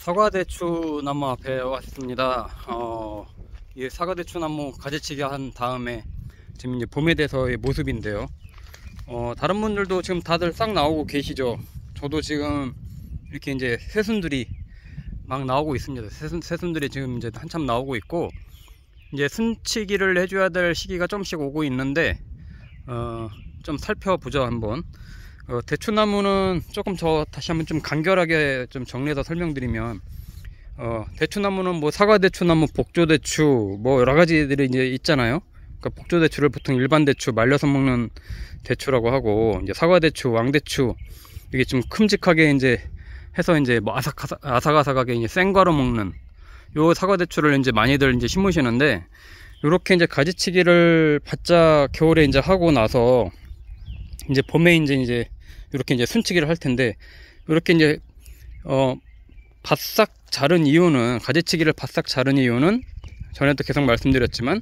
사과대추 나무 앞에 왔습니다. 이 사과대추 나무 가지치기 한 다음에 지금 이제 봄에 돼서의 모습인데요. 다른 분들도 지금 다들 싹 나오고 계시죠. 저도 지금 이렇게 이제 새순들이 막 나오고 있습니다. 새순들이 지금 이제 한참 나오고 있고, 이제 순치기를 해줘야 될 시기가 좀씩 오고 있는데, 좀 살펴보죠 한번. 대추나무는 조금 다시 한번 좀 간결하게 좀 정리해서 설명드리면, 대추나무는 뭐 사과대추나무, 복조대추 뭐 여러가지들이 이제 있잖아요. 그러니까 복조대추를 보통 일반 대추, 말려서 먹는 대추라고 하고, 이제 사과대추, 왕대추, 이게 좀 큼직하게 이제 해서 이제 뭐 아삭아삭하게 이제 생과로 먹는 요 사과대추를 이제 많이들 이제 심으시는데, 요렇게 이제 가지치기를 바짝 겨울에 이제 하고 나서 이제 봄에 이제 이렇게 이제 순치기를 할 텐데, 이렇게 이제 바싹 자른 이유는, 가지치기를 바싹 자른 이유는 전에도 계속 말씀드렸지만,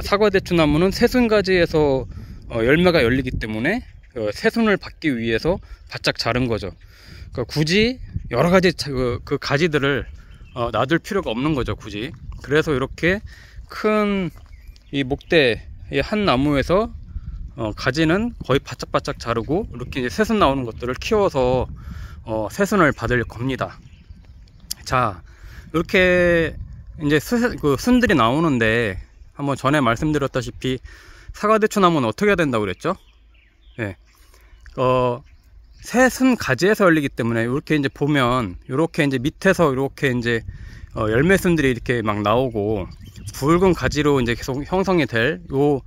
사과대추 나무는 새순가지에서 열매가 열리기 때문에 새순을 받기 위해서 바짝 자른 거죠. 그러니까 굳이 여러 가지 그 가지들을 놔둘 필요가 없는 거죠, 굳이. 그래서 이렇게 큰 이 목대 한 나무에서 가지는 거의 바짝바짝 자르고, 이렇게 이제 새순 나오는 것들을 키워서 새순을 받을 겁니다. 자, 이렇게 이제 순들이 나오는데, 한번 전에 말씀드렸다시피 사과대추 나무는 어떻게 해야 된다고 그랬죠? 네. 새순 가지에서 열리기 때문에, 이렇게 이제 보면 이렇게 이제 밑에서 이렇게 이제 열매순들이 이렇게 막 나오고, 굵은 가지로 이제 계속 형성이 될 요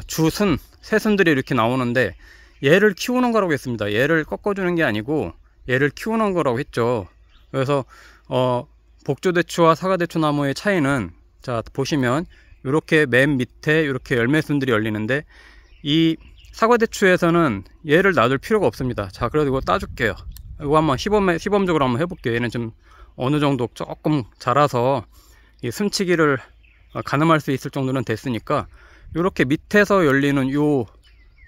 주순, 새순들이 이렇게 나오는데, 얘를 키우는 거라고 했습니다. 얘를 꺾어주는 게 아니고 얘를 키우는 거라고 했죠. 그래서 복조대추와 사과대추 나무의 차이는, 자 보시면 이렇게 맨 밑에 이렇게 열매순들이 열리는데, 이 사과대추에서는 얘를 놔둘 필요가 없습니다. 자, 그래도 이거 따줄게요. 이거 한번 시범적으로 한번 해볼게요. 얘는 좀 어느 정도 조금 자라서 이 순치기를 가늠할 수 있을 정도는 됐으니까, 이렇게 밑에서 열리는 요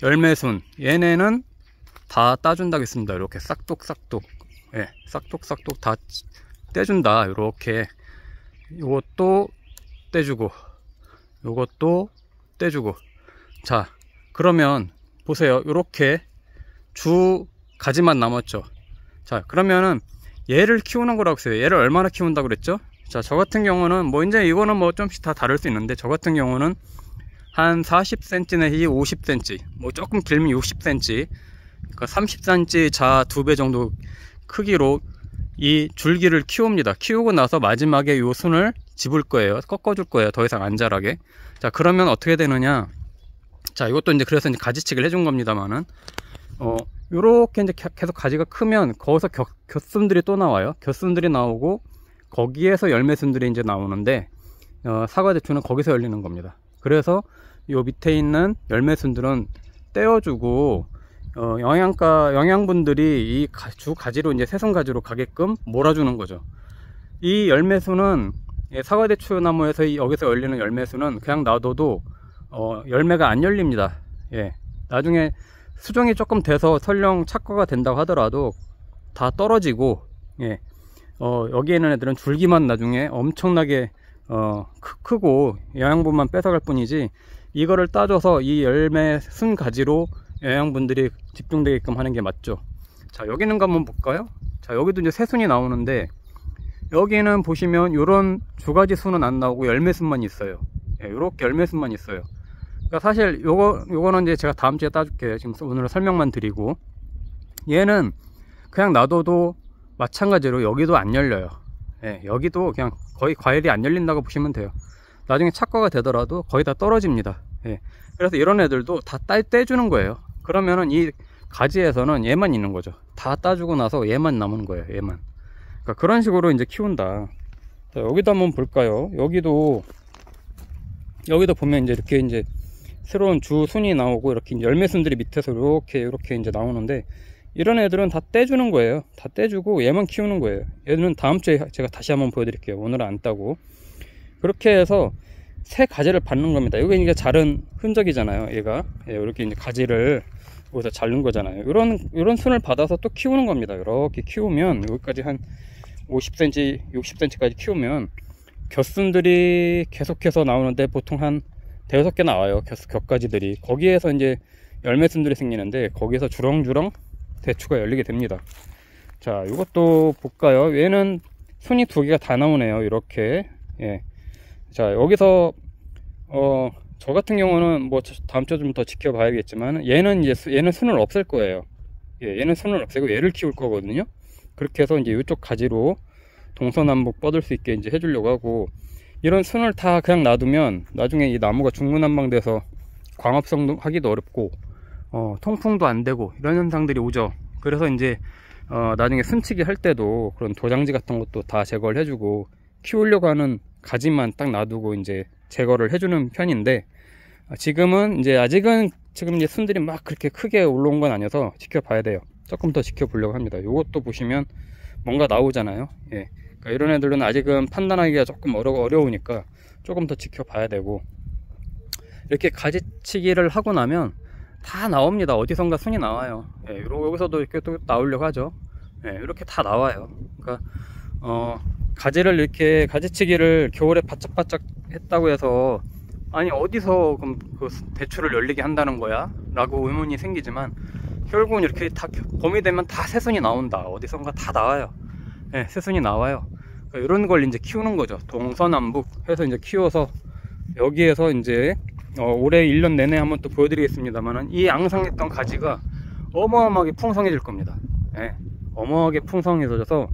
열매순, 얘네는 다 따준다고 했습니다. 이렇게 싹둑싹둑, 예, 싹둑싹둑 다 떼준다. 이렇게 요것도 떼주고 요것도 떼주고. 자, 그러면 보세요. 이렇게 주 가지만 남았죠. 자, 그러면은 얘를 키우는 거라고 했어요. 얘를 얼마나 키운다고 그랬죠? 자, 저 같은 경우는 뭐 이제 이거는 뭐 좀씩 다 다를 수 있는데, 저 같은 경우는 한 40cm 내지 50cm, 뭐 조금 길면 60cm, 그러니까 30cm 자 2배 정도 크기로 이 줄기를 키웁니다. 키우고 나서 마지막에 요 순을 집을 거예요. 꺾어줄 거예요. 더 이상 안 자라게. 자, 그러면 어떻게 되느냐? 자, 이것도 이제 그래서 이제 가지치기를 해준 겁니다만은, 요렇게 이제 계속 가지가 크면 거기서 곁순들이 또 나와요. 곁순들이 나오고, 거기에서 열매순들이 이제 나오는데, 사과대추는 거기서 열리는 겁니다. 그래서 요 밑에 있는 열매순들은 떼어주고, 영양분들이 이 주 가지로 이제 새순 가지로 가게끔 몰아주는 거죠. 이 열매순은, 사과대추 나무에서 여기서 열리는 열매순은 그냥 놔둬도 열매가 안 열립니다. 예, 나중에 수종이 조금 돼서 설령 착과가 된다고 하더라도 다 떨어지고, 예, 여기에 있는 애들은 줄기만 나중에 엄청나게 크고 영양분만 뺏어갈 뿐이지, 이거를 따줘서 이 열매 순 가지로 영양분들이 집중되게끔 하는 게 맞죠. 자, 여기 있는 거 한번 볼까요? 자, 여기도 이제 새순이 나오는데, 여기는 보시면 요런 주가지 순은 안 나오고 열매순만 있어요. 예, 요렇게 열매순만 있어요. 그러니까 사실 요거는 이제 제가 다음 주에 따줄게요. 지금 오늘 설명만 드리고, 얘는 그냥 놔둬도 마찬가지로 여기도 안 열려요. 예, 여기도 그냥 거의 과일이 안 열린다고 보시면 돼요. 나중에 착과가 되더라도 거의 다 떨어집니다. 예, 그래서 이런 애들도 다 떼주는 거예요. 그러면은 이 가지에서는 얘만 있는 거죠. 다 따주고 나서 얘만 남은 거예요. 얘만. 그러니까 그런 식으로 이제 키운다. 자, 여기도 한번 볼까요? 여기도 보면 이제 이렇게 이제 새로운 주순이 나오고, 이렇게 열매순들이 밑에서 이렇게 이제 나오는데, 이런 애들은 다 떼주는 거예요. 다 떼주고 얘만 키우는 거예요. 얘들은 다음 주에 제가 다시 한번 보여드릴게요. 오늘은 안 따고. 그렇게 해서 새 가지를 받는 겁니다. 여기 이제 자른 흔적이잖아요. 얘가, 예, 이렇게 이제 가지를 여기서 자른 거잖아요. 이런 순을 받아서 또 키우는 겁니다. 이렇게 키우면 여기까지 한 50cm, 60cm까지 키우면 겹순들이 계속해서 나오는데 보통 한 5개 나와요. 겹가지들이. 거기에서 이제 열매순들이 생기는데 거기에서 주렁주렁 대추가 열리게 됩니다. 자, 이것도 볼까요? 얘는 순이 2개가 다 나오네요. 이렇게. 예. 자, 여기서 저 같은 경우는 뭐 다음 주 좀 더 지켜봐야겠지만 얘는 이제 얘는 순을 없앨 거예요. 예, 얘는 순을 없애고 얘를 키울 거거든요. 그렇게 해서 이제 이쪽 가지로 동서남북 뻗을 수 있게 이제 해주려고 하고, 이런 순을 다 그냥 놔두면 나중에 이 나무가 중구난방돼서 광합성 하기도 어렵고 통풍도 안 되고 이런 현상들이 오죠. 그래서 이제 나중에 순치기 할 때도 그런 도장지 같은 것도 다 제거를 해주고, 키우려고 하는 가지만 딱 놔두고 이제 제거를 해주는 편인데, 지금은 이제 아직은 지금 이제 순들이 막 그렇게 크게 올라온 건 아니어서 지켜봐야 돼요. 조금 더 지켜보려고 합니다. 이것도 보시면 뭔가 나오잖아요. 예. 그러니까 이런 애들은 아직은 판단하기가 조금 어려우니까 조금 더 지켜봐야 되고, 이렇게 가지치기를 하고 나면 다 나옵니다. 어디선가 순이 나와요. 예, 여기서도 이렇게 또 나오려고 하죠. 예, 이렇게 다 나와요. 그러니까 가지를 이렇게 가지치기를 겨울에 바짝바짝 했다고 해서 아니 어디서 그럼 그 대추를 열리게 한다는 거야? 라고 의문이 생기지만, 결국은 이렇게 다 봄이 되면 다 새순이 나온다. 어디선가 다 나와요. 예, 새순이 나와요. 그러니까 이런 걸 이제 키우는 거죠. 동서남북 해서 이제 키워서 여기에서 이제 올해 1년 내내 한번 또 보여드리겠습니다만은, 이 앙상했던 가지가 어마어마하게 풍성해질 겁니다. 예, 어마어마하게 풍성해져서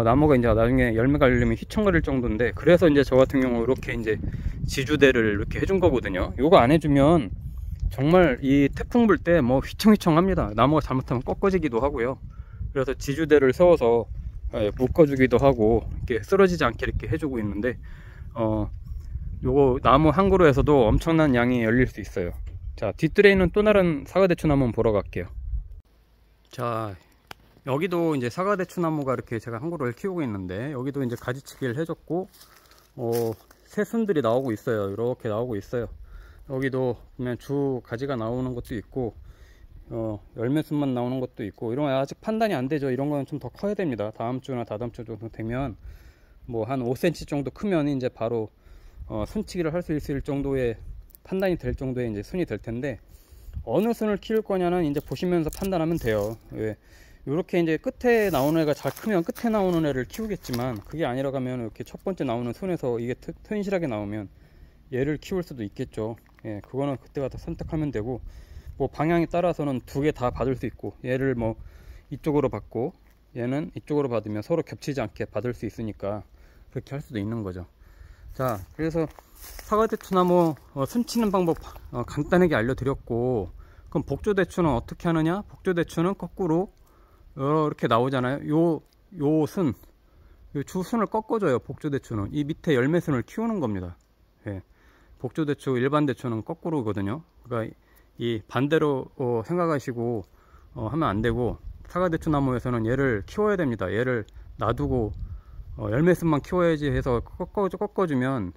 나무가 이제 나중에 열매가 열리면 휘청거릴 정도인데, 그래서 이제 저 같은 경우 이렇게 이제 지주대를 이렇게 해준 거거든요. 요거 안 해주면 정말 이 태풍 불 때 뭐 휘청휘청 합니다. 나무가 잘못하면 꺾어지기도 하고요. 그래서 지주대를 세워서 묶어주기도 하고 이렇게 쓰러지지 않게 이렇게 해주고 있는데, 요거 나무 한 그루에서도 엄청난 양이 열릴 수 있어요. 자, 뒷뜰에 있는 또 다른 사과대추나무 한번 보러 갈게요. 자, 여기도 이제 사과대추나무가 이렇게 제가 한 그루를 키우고 있는데, 여기도 이제 가지치기를 해줬고 새순들이 나오고 있어요. 이렇게 나오고 있어요. 여기도 보면 주 가지가 나오는 것도 있고 열매순만 나오는 것도 있고, 이런 거 아직 판단이 안 되죠. 이런 거는 좀 더 커야 됩니다. 다음 주나 다다음 주 정도 되면 뭐 한 5cm 정도 크면 이제 바로 순치기를 할 수 있을 정도의 판단이 될 정도의 이제 순이 될 텐데, 어느 순을 키울 거냐는 이제 보시면서 판단하면 돼요. 왜? 이렇게 이제 끝에 나오는 애가 잘 크면 끝에 나오는 애를 키우겠지만, 그게 아니라 가면 이렇게 첫 번째 나오는 순에서 이게 튼실하게 나오면 얘를 키울 수도 있겠죠. 예, 그거는 그때 가서 선택하면 되고, 뭐 방향에 따라서는 2개 다 받을 수 있고, 얘를 뭐 이쪽으로 받고 얘는 이쪽으로 받으면 서로 겹치지 않게 받을 수 있으니까 그렇게 할 수도 있는 거죠. 자, 그래서 사과대추나무 순치는 방법 간단하게 알려드렸고, 그럼 복조대추는 어떻게 하느냐? 복조대추는 거꾸로 이렇게 나오잖아요. 요 주순을 꺾어줘요. 복조대추는 이 밑에 열매순을 키우는 겁니다. 예. 복조대추, 일반대추는 거꾸로거든요. 그러니까 이 반대로 생각하시고 하면 안 되고, 사과대추나무에서는 얘를 키워야 됩니다. 얘를 놔두고 열매순만 키워야지 해서 꺾어주면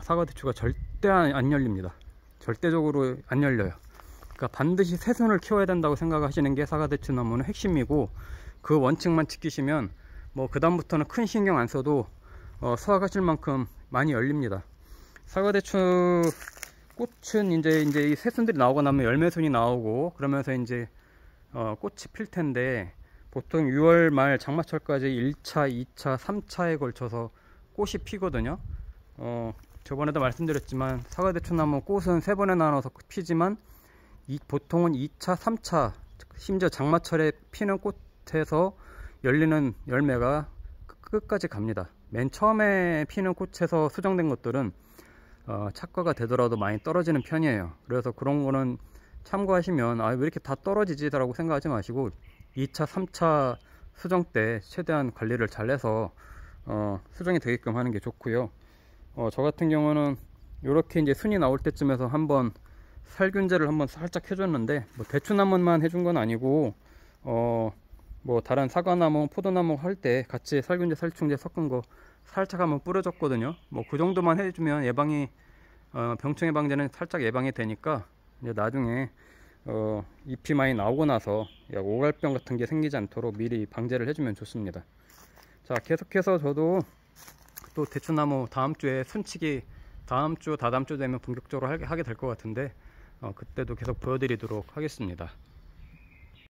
사과대추가 절대 안 열립니다. 절대적으로 안 열려요. 그러니까 반드시 새순을 키워야 된다고 생각하시는 게 사과대추나무는 핵심이고, 그 원칙만 지키시면 뭐 그 다음부터는 큰 신경 안 써도 수확하실 만큼 많이 열립니다. 사과대추 꽃은 이제 이 새순들이 나오고 나면 열매순이 나오고, 그러면서 이제 꽃이 필 텐데, 보통 6월 말 장마철까지 1차, 2차, 3차에 걸쳐서 꽃이 피거든요. 저번에도 말씀드렸지만 사과대추나무 꽃은 3번에 나눠서 피지만 보통은 2차, 3차, 심지어 장마철에 피는 꽃에서 열리는 열매가 끝까지 갑니다. 맨 처음에 피는 꽃에서 수정된 것들은 착과가 되더라도 많이 떨어지는 편이에요. 그래서 그런 거는 참고하시면 왜 이렇게 다 떨어지지? 라고 생각하지 마시고 2차, 3차 수정 때 최대한 관리를 잘 해서 수정이 되게끔 하는 게 좋고요. 저 같은 경우는 이렇게 이제 순이 나올 때쯤에서 한번 살균제를 한번 살짝 해줬는데, 뭐 대추나무만 해준 건 아니고 뭐 다른 사과나무, 포도나무 할 때 같이 살균제, 살충제 섞은 거 살짝 한번 뿌려줬거든요. 뭐 그 정도만 해주면 예방이 병충해 방제는 살짝 예방이 되니까, 이제 나중에 잎이 많이 나오고 나서 오갈병 같은 게 생기지 않도록 미리 방제를 해주면 좋습니다. 자, 계속해서 저도 또 대추나무 다음 주에 순치기 다음 주 다다음 주 되면 본격적으로 하게 될 것 같은데 그때도 계속 보여드리도록 하겠습니다.